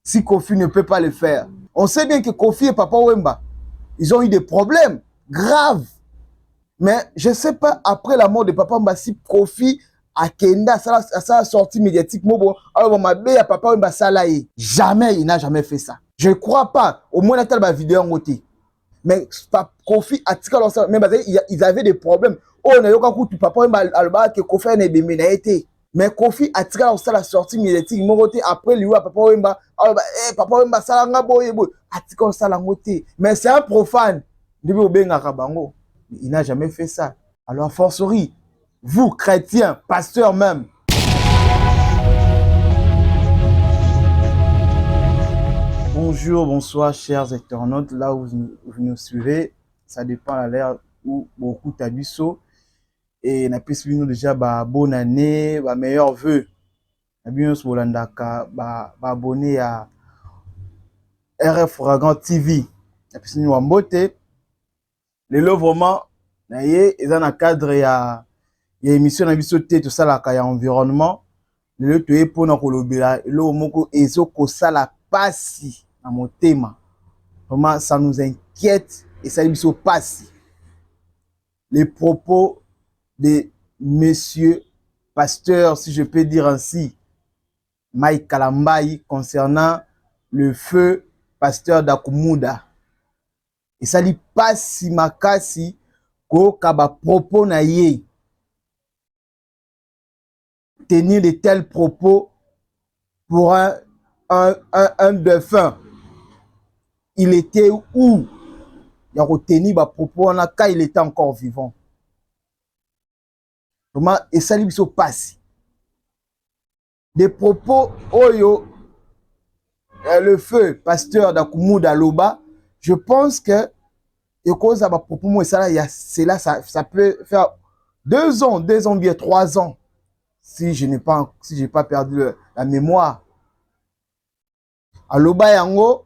si Kofi ne peut pas le faire. On sait bien que Kofi et Papa Wemba, ils ont eu des problèmes graves. Mais je ne sais pas, après la mort de Papa Wemba, si Kofi a Kenda, ça a sorti médiatique, alors ma Papa Wemba Salaye. Jamais, il n'a jamais fait ça. Je ne crois pas. Au moins, il y a une vidéo en côté. Mais Kofi a tiré leur sang. Même ils avaient des problèmes. Oh, on a eu un Papa Wemba que Kofi n'a pas été. Mais Kofi a tiré leur sang la sortie médiatique. Après, lui, Papa Wemba, Papa Wemba, ça l'a boy. A tiré leur sang la côté. Mais c'est un profane. Il n'a jamais fait ça. Alors, forcerie, vous, chrétiens, pasteurs même, bonjour, bonsoir, chers internautes. Là où vous nous suivez, ça dépend à l'heure où beaucoup d'habitants. Et nous avons déjà bonne année, meilleurs vœux. Nous avons abonné à RF Fragant TV. Nous avons beauté. Le lot vraiment, ils sont dans le cadre de l'émission de tout ça, là, environnement. Le lot est pour nous colombia. Le lot est pour ça la passe à mon thème. Vraiment, ça nous inquiète et ça nous passe. Les propos de monsieur pasteur, si je peux dire ainsi, Mike Kalambayi, concernant le feu pasteur d'Akumuda. Et ça lui passe si makasi ko kaba propos na ye. Tenir de tels propos pour un défunt. Il était où? Il a retenu ba propos quand il était encore vivant. Comment et ça lui passe. Des propos oyo le feu pasteur d'Akumuda Loba. Je pense que et cause à ma propos moi ça là c'est là ça peut faire 2 ans bien 3 ans si j'ai pas perdu la mémoire. Aloba yango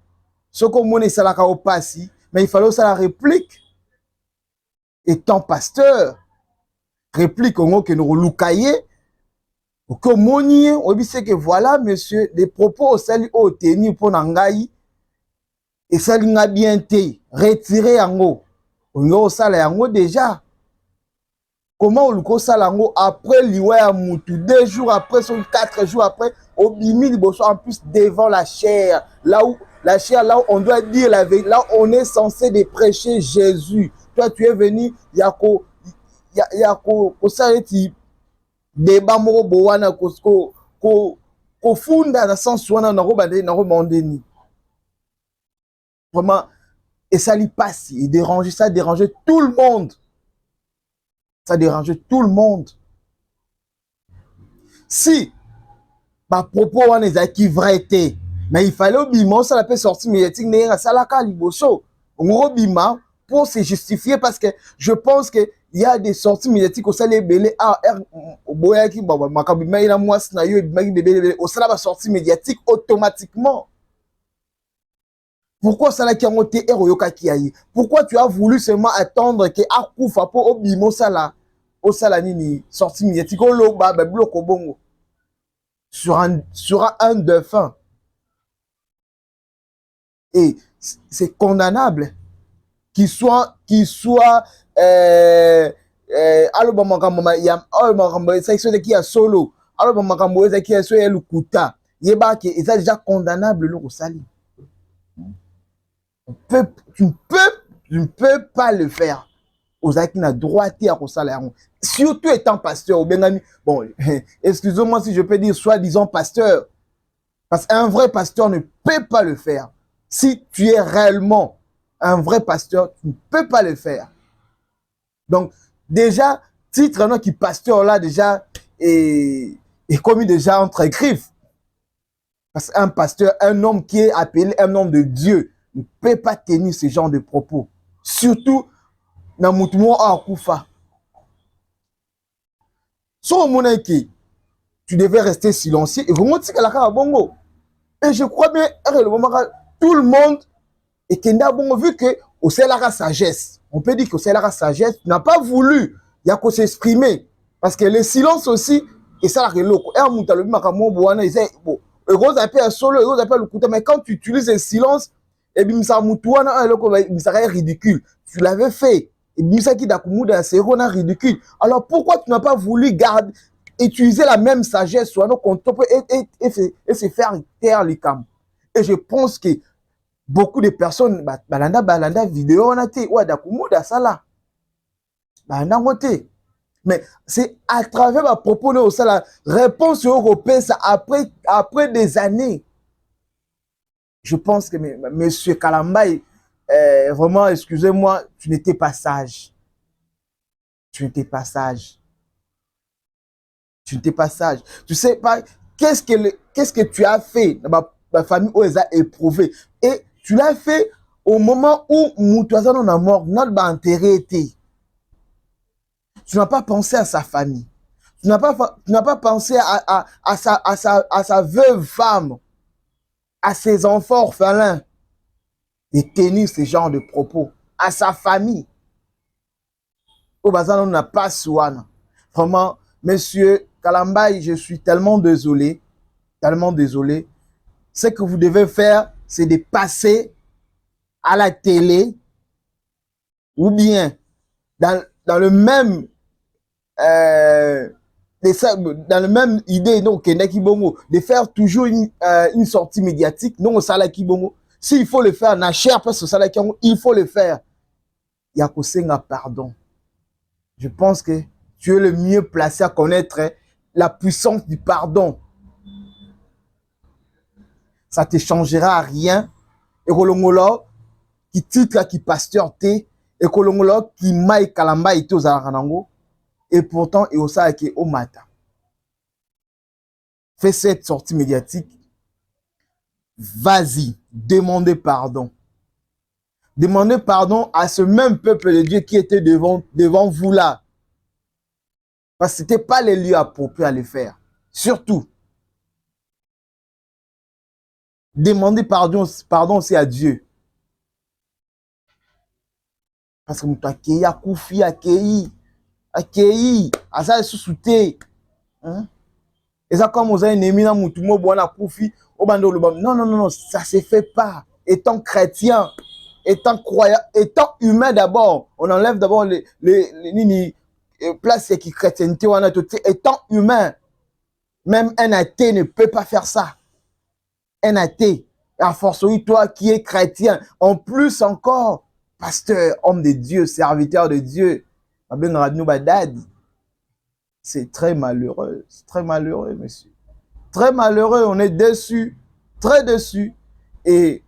soko mone ça là ka opasi mais il fallait ça la réplique étant pasteur réplique ngo que nous lukaye que monier on dit c'est que voilà monsieur des propos sali au tenu pour nangai. Et ça l'a bien été retiré yango. On a sala yango déjà. Comment on le sala yango après liwa mutu 2 jours après, 4 jours après, au bimi liboso en plus devant la chair. Là où la chair, là où on doit dire la vérité, là où on est censé de prêcher Jésus. Toi tu es venu, yako ça est débat moro bowana ko funda na sens wana na robande na romandeni. Vraiment, et ça lui passe, ça dérangeait tout le monde. Ça dérangeait tout le monde. Si, ma propos, on est qui vrai, mais il fallait obima, ça peut sortir médiatique, ça la caliboso. On obima pour se justifier parce que je pense que il y a des sorties médiatiques au salé belé au boyaki baba makabima ina moi na yo bimaki bébé au sala va sortie médiatique automatiquement. Pourquoi ça n'a qu'à monter Eroyoka Kiayi? Pourquoi tu as voulu seulement attendre que Akoufa pour Obimo Sala, au Salanini, sorti médiatique, au Loba, Bloco Bongo, sur un défunt? Et c'est condamnable qu'il soit, alors makambo ya makambo section qui a solo, alors makambo qui a solo le kuta, yeba que c'est déjà condamnable le Rosali. Tu ne peux pas le faire. Aux qui n'a droité à Rosala. Surtout étant pasteur. Bon, excusez-moi si je peux dire soi-disant pasteur. Parce qu'un vrai pasteur ne peut pas le faire. Si tu es réellement un vrai pasteur, tu ne peux pas le faire. Donc, déjà, titre qui pasteur là, déjà, est commis déjà entre griffes. Parce qu'un pasteur, un homme qui est appelé un homme de Dieu, ne peut pas tenir ce genre de propos. Surtout dans Moutoumou Akoufa. Sur mon qui tu devais rester silencieux et vraiment dire que la bongo. Et je crois bien tout le monde et Kenda bongo vu que au c'est la sagesse. On peut dire que c'est la sagesse n'a pas voulu y a qu'à s'exprimer parce que le silence aussi et ça la reloko. Et Moutalobi makamo boana bon Rose appelle solo, Rose appelle le couteau, mais quand tu utilises le silence, et bien, ça serait ridicule. Tu l'avais fait. Et bien, ça qui c'est ridicule. Alors, pourquoi tu n'as pas voulu garder, utiliser la même sagesse sur nos comptes et se faire taire les camps? Et je pense que beaucoup de personnes, balanda vidéo, on a été, ouais, d'accord, ça là. Mais c'est à travers ma propos, la réponse européenne, ça après des années. Je pense que M. Kalambaye, vraiment, excusez-moi, tu n'étais pas sage. Tu n'étais pas sage. Tu n'étais pas sage. Tu sais pas, qu'est-ce que tu as fait dans ma famille où elle a éprouvé. Et tu l'as fait au moment où Moutouazan a mort, notre enterré était. Tu n'as pas pensé à sa famille. Tu n'as pas pensé à sa veuve femme, à ses enfants orphelins, de tenir ce genre de propos, à sa famille. Au bazar, on n'a pas souana. Vraiment, monsieur Kalambaye, je suis tellement désolé, tellement désolé. Ce que vous devez faire, c'est de passer à la télé ou bien dans le même dans la même idée, donc, de faire toujours une sortie médiatique, non au Salaki Bongo. S'il faut le faire, na cher parce que Salaki Bongo, il faut le faire. Yakosenga, pardon. Je pense que tu es le mieux placé à connaître la puissance du pardon. Ça ne te changera à rien. Et Kolongolo, qui titre, qui pasteur T, et Kolongolo, qui maï kalamba et tout zaranango. Et pourtant, et au Salaki au matin. Fais cette sortie médiatique. Vas-y, demandez pardon. Demandez pardon à ce même peuple de Dieu qui était devant vous là. Parce que ce n'était pas les lieux appropriés à le faire. Surtout, demandez pardon aussi à Dieu. Parce que nous accueillis à Koufi, accueillis, à ça sous-souté. Et ça, comme vous avez un ennemi dans mon tout le monde, non, ça ne se fait pas. Étant chrétien, étant croyant, étant humain d'abord, on enlève d'abord les places qui chrétienté, étant humain, même un athée ne peut pas faire ça. Un athée, à force oui, toi qui es chrétien, en plus encore, pasteur, homme de Dieu, serviteur de Dieu, c'est très malheureux, monsieur. Très malheureux, on est déçus, très déçus. Et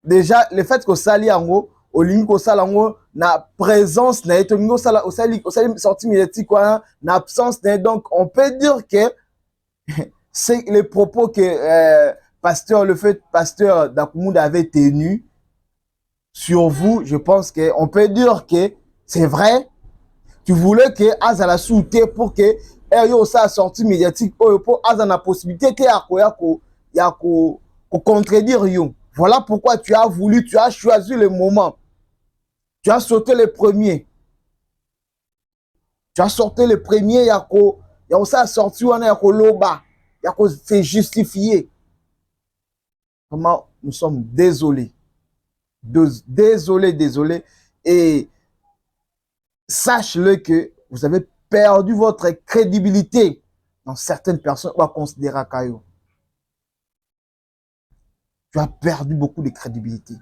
déjà, le fait que Sali Ango, au ligne que Salango, na présence, na etongo sala, au sali sorti médiatique, na absence, donc on peut dire que c'est les propos que pasteur Dakumoud avait tenus sur vous. Je pense qu'on peut dire que c'est vrai. Tu voulais que Azala soute pour que Ayo sa sortie médiatique pour Azana possibilité de contredire yo. Voilà pourquoi tu as voulu, tu as choisi le moment. Tu as sauté le premier. Tu as sorti le premier, yako sa sorti wana yako loba, yako c'est justifié. Vraiment, nous sommes désolés. Désolés. Et sache-le que vous avez perdu votre crédibilité dans certaines personnes. On va considérer Kayo. Tu as perdu beaucoup de crédibilité.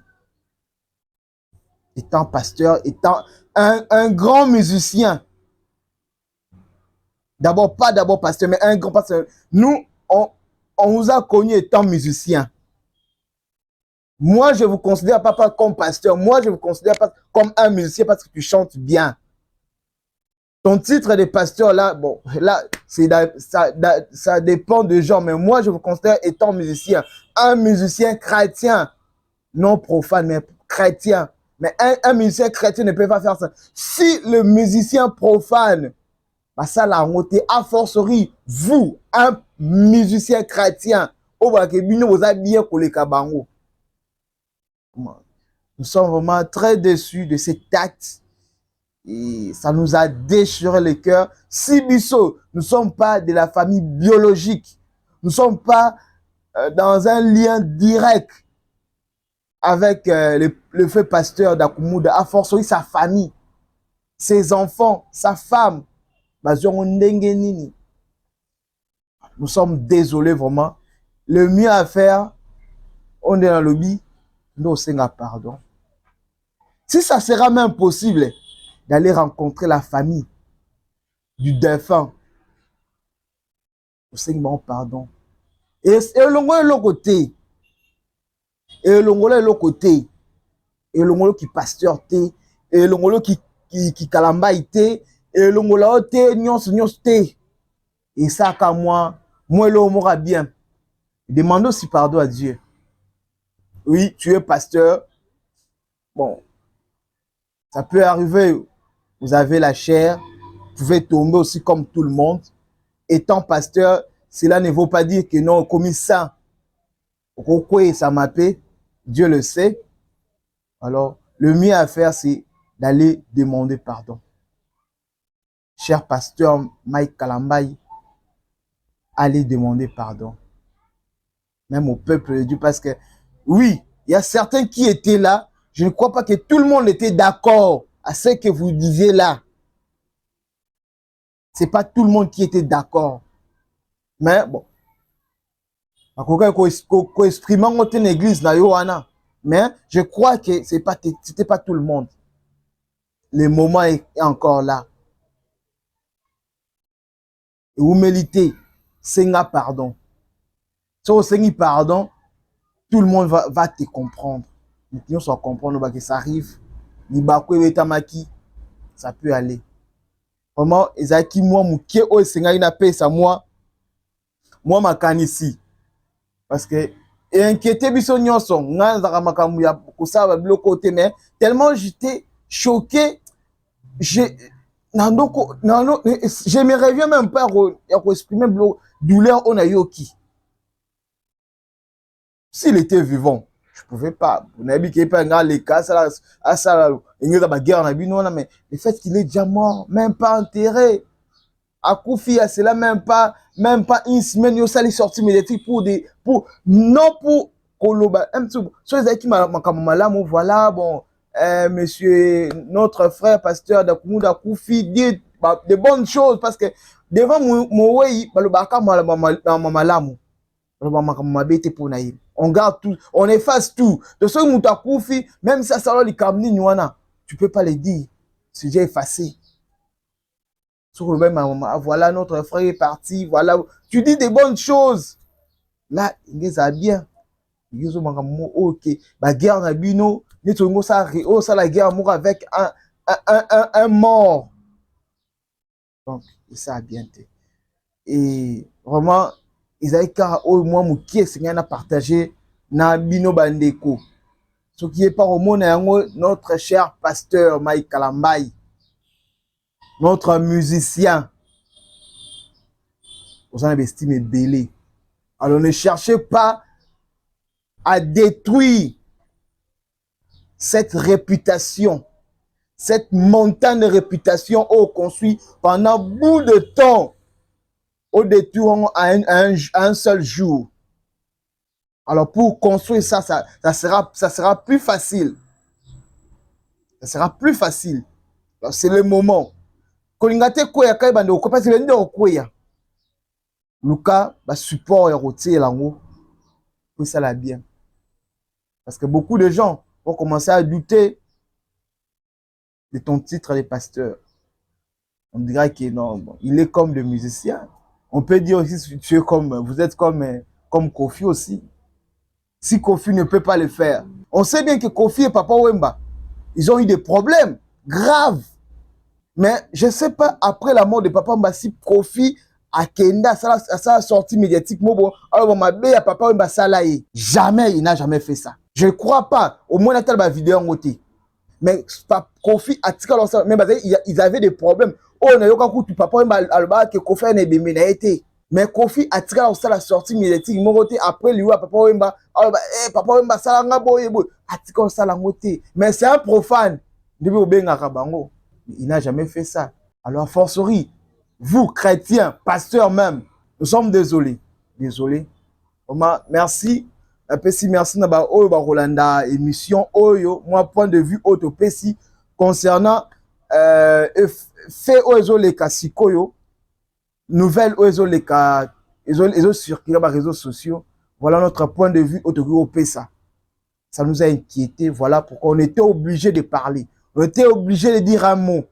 Étant pasteur, étant un grand musicien. D'abord, pas d'abord pasteur, mais un grand pasteur. Nous, on vous a connu étant musicien. Moi, je ne vous considère pas comme pasteur. Moi, je ne vous considère pas comme un musicien parce que tu chantes bien. Ton titre de pasteur, là, bon, là, ça dépend des gens. Mais moi, je vous considère étant musicien. Un musicien chrétien. Non profane, mais chrétien. Mais un musicien chrétien ne peut pas faire ça. Si le musicien profane, bah ça l'a monté à forcerie, vous, un musicien chrétien, vous avez bien collé Kabango. Nous sommes vraiment très déçus de cet acte. Et ça nous a déchiré le cœur. Si Bissot, nous ne sommes pas de la famille biologique. nous ne sommes pas dans un lien direct avec le fait pasteur d'Akumuda, a fortiori sa famille, ses enfants, sa femme. Nous sommes désolés vraiment. Le mieux à faire, on est dans le lobby, nous on pardon. Si ça sera même possible d'aller rencontrer la famille du défunt, on pardon. Et le côté, et le côté, et le qui pasteur té, et le qui kalamba té, et le té nyons té. Et ça quand moi le m'aura bien. Demande aussi pardon à Dieu. Oui, tu es pasteur. Bon, ça peut arriver. Vous avez la chair. Vous pouvez tomber aussi comme tout le monde. Étant pasteur, cela ne veut pas dire que non, commis ça. Pourquoi ça m'a fait? Dieu le sait. Alors, le mieux à faire, c'est d'aller demander pardon. Cher pasteur Mike Kalambayi, allez demander pardon. Même au peuple de Dieu, parce que oui, il y a certains qui étaient là. Je ne crois pas que tout le monde était d'accord à ce que vous disiez là. Ce n'est pas tout le monde qui était d'accord. Mais bon, exprimant une église na Yohana. Mais je crois que c'était pas tout le monde. Le moment est encore là. Et vous méritez, Seigneur pardon. Si vous Seigneur pardon, tout le monde va te comprendre. Nous sommes comprendre que ça arrive. Ça peut aller. Vraiment, Ezaki, moi, mouké, oh, Seigneur, il a payé ça, moi, ma canne ici. Parce que, et inquiété, tellement j'étais choqué, je me reviens même pas à exprimer douleur on a yoki. S'il était vivant, je ne pouvais pas. Vous n'avez pas les cas, mais le fait qu'il est déjà mort, même pas enterré. À Koufi, c'est là même pas une semaine, il s'est sorti médiatique non pour Koloba. Voilà, bon, monsieur, notre frère pasteur d'Akumuda Koufi dit de bonnes choses parce que devant Moué, on garde tout, on efface tout. De ce que Koufi, même si ça les kamni, tu peux pas le dire, c'est déjà effacé. Voilà, notre frère est parti, voilà. Tu dis des bonnes choses. Là, il est bien. Il est ok. La guerre n'a bino, ça la guerre avec un mort. Donc, ça a bien été. Et vraiment, ils avaient qu'à au moins moukier, c'est qu'on a partagé na bino bandeko. Ce qui est par au monde, notre cher pasteur Mike Kalambayi, notre musicien. Vous en avez estimé belé. Alors ne cherchez pas à détruire cette réputation, cette montagne de réputation construit pendant bout de temps, au détour à un seul jour. Alors pour construire ça, ça sera plus facile. Ça sera plus facile. C'est le moment. Kolingate koya kai bande okopa silende okoya. Luka ba support ya rotier lango. Pour ça la bien. Parce que beaucoup de gens vont commencer à douter de ton titre de pasteur. On dira que non, bon, il est comme le musicien. On peut dire aussi tu es comme, vous êtes comme Kofi aussi. Si Kofi ne peut pas le faire. On sait bien que Kofi et Papa Wemba, ils ont eu des problèmes graves. Mais je ne sais pas, après la mort de Papa Wemba, si Kofi a Kenda, ça a sorti médiatiquement. Alors, Papa Wemba Salaye. Jamais, il n'a jamais fait ça. Je ne crois pas. Au moins, il y a une vidéo en côté. Mais Kofi a tiré leur sang. Même ils avaient des problèmes. Oh, on a eu un papa Wemba que Kofi n'a pas été. Mais Kofi a tiré leur sang la sortie médiatique. Après, lui, Papa Wemba, Papa Wemba, ça l'a boy. A tiré leur sang la côté. Mais c'est un profane. Il n'a jamais fait ça. Alors, forcerie, vous, chrétiens, pasteurs même, nous sommes désolés. désolé. Merci. Merci na ba oyo ba Rolanda émission oyo. Moi point de vue auto pesi concernant fait oyo les kasikoyo, nouvelles oyo les ka ils circulent par les réseaux sociaux. Voilà notre point de vue auto pesa. Ça nous a inquiété, voilà pourquoi on était obligé de parler. On était obligé de dire un mot.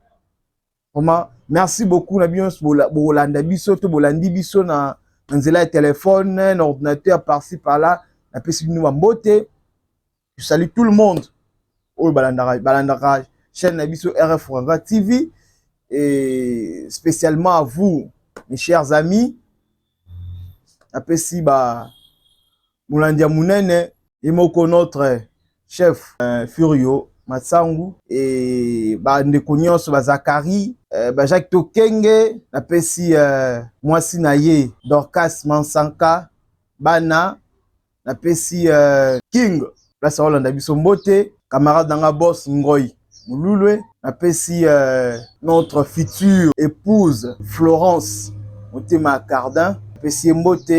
Merci beaucoup na bios Rolanda biso to bolandi biso na nzela téléphone, un ordinateur par-ci par-là. Je salue tout le monde. Balandara, chaîne Nabiso RF Rwanda TV. Et spécialement à vous, mes chers amis. Apesi ba Moulandia Mounene et notre chef Furio Matsangu et ba Ndekonyos ba Zakari, ba Jacques Tokenge, apesi Mwasi Naye, Dorcas Mansanka, Bana na pesi King place Rolanda biso mbote, camarade danga boss Ngoy Mululwe, na pesi notre future épouse Florence Motema Cardin, pesi mbote,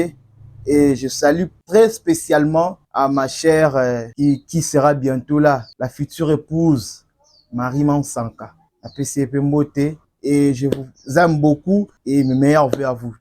et je salue très spécialement à ma chère qui sera bientôt là, la future épouse Marie Mansanka, na pesi mbote, et je vous aime beaucoup et mes meilleurs vœux à vous.